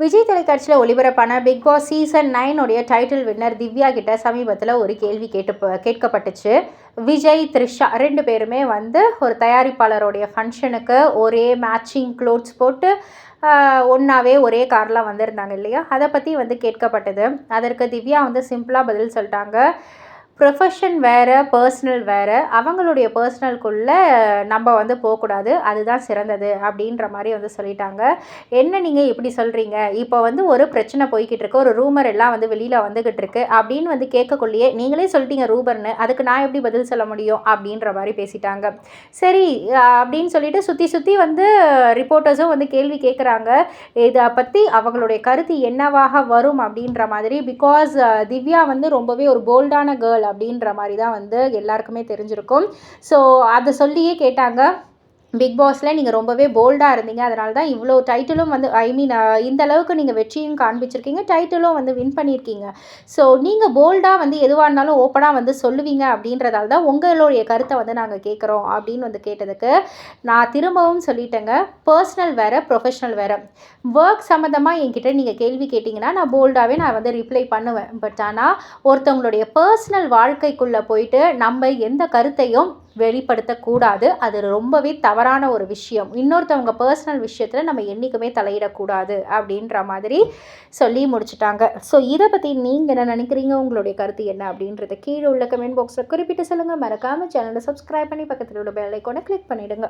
விஜய் தொலைக்காட்சியில் ஒளிபரப்பான big Boss season 9 உடைய டைட்டில் வின்னர் திவ்யா கிட்ட சமீபத்தில் ஒரு கேள்வி கேட்கப்பட்டுச்சு. விஜய், த்ரிஷா 2 பேருமே வந்து ஒரு தயாரிப்பாளருடைய ஃபங்க்ஷனுக்கு ஒரே மேட்சிங் க்ளோத்ஸ் போட்டு ஒன்றாவே ஒரே காரில் வந்திருந்தாங்க இல்லையா? அதை பற்றி வந்து கேட்கப்பட்டது. அதற்கு திவ்யா வந்து சிம்பிளாக பதில் சொல்லிட்டாங்க. ப்ரொஃபஷன் வேறு, பர்சனல் வேறு. அவங்களுடைய பர்சனலுக்குள்ளே நம்ம வந்து போகக்கூடாது, அதுதான் சிறந்தது அப்படின்ற மாதிரி வந்து சொல்லிட்டாங்க. என்ன நீங்கள் இப்படி சொல்கிறீங்க? இப்போ வந்து ஒரு பிரச்சனை போய்கிட்டு இருக்கு, ஒரு ரூமர் எல்லாம் வந்து வெளியில் வந்துக்கிட்டு இருக்கு அப்படின்னு வந்து கேட்கக்குள்ளேயே நீங்களே சொல்லிட்டீங்க ரூமர்னு, அதுக்கு நான் எப்படி பதில் சொல்ல முடியும் அப்படின்ற மாதிரி பேசிட்டாங்க. சரி அப்படின்னு சொல்லிட்டு சுற்றி வந்து ரிப்போர்ட்டர்ஸும் வந்து கேள்வி கேட்குறாங்க. இதை பற்றி அவங்களுடைய கருத்து என்னவாக வரும் அப்படின்ற மாதிரி. பிகாஸ் திவ்யா வந்து ரொம்பவே ஒரு போல்டான கேர்ள் அப்படின்ற மாதிரி தான் வந்து எல்லாருக்குமே தெரிஞ்சிருக்கும். ஸோ அதை சொல்லியே கேட்டாங்க. பிக் பாஸில் நீங்கள் ரொம்பவே போல்டாக இருந்தீங்க, அதனால தான் இவ்வளோ டைட்டிலும் வந்து இந்த அளவுக்கு நீங்கள் வெற்றியும் காண்பிச்சிருக்கீங்க, டைட்டிலும் வந்து வின் பண்ணியிருக்கீங்க. ஸோ நீங்கள் போல்டாக வந்து எதுவாக இருந்தாலும் ஓப்பனாக வந்து சொல்லுவீங்க அப்படின்றதால தான் உங்களுடைய கருத்தை வந்து நாங்கள் கேட்குறோம் அப்படின்னு வந்து கேட்டதுக்கு நான் திரும்பவும் சொல்லிட்டேங்க. பர்சனல் வேறு, ப்ரொஃபஷனல் வேறு. ஒர்க் சம்மந்தமாக என்கிட்ட நீங்கள் கேள்வி கேட்டிங்கன்னா நான் போல்டாகவே நான் வந்து ரிப்ளை பண்ணுவேன். பட் ஆனால் ஒருத்தவங்களுடைய பர்சனல் வாழ்க்கைக்குள்ளே போயிட்டு நம்ம எந்த கருத்தையும் வெளிப்படுத்தக்கூடாது. அது ரொம்பவே தவறான ஒரு விஷயம். இன்னொருத்தவங்க பர்சனல் விஷயத்தில் நம்ம என்றைக்குமே தலையிடக்கூடாது அப்படின்ற மாதிரி சொல்லி முடிச்சுட்டாங்க. ஸோ இதை பற்றி நீங்கள் என்ன நினைக்கிறீங்க? உங்களுடைய கருத்து என்ன அப்படின்றத கீழே உள்ள கமெண்ட் பாக்ஸில் குறிப்பிட்டு சொல்லுங்கள். மறக்காமல் சேனலை சப்ஸ்கிரைப் பண்ணி பக்கத்தில் உள்ள பெல் ஐக்கானை கிளிக் பண்ணிவிடுங்க.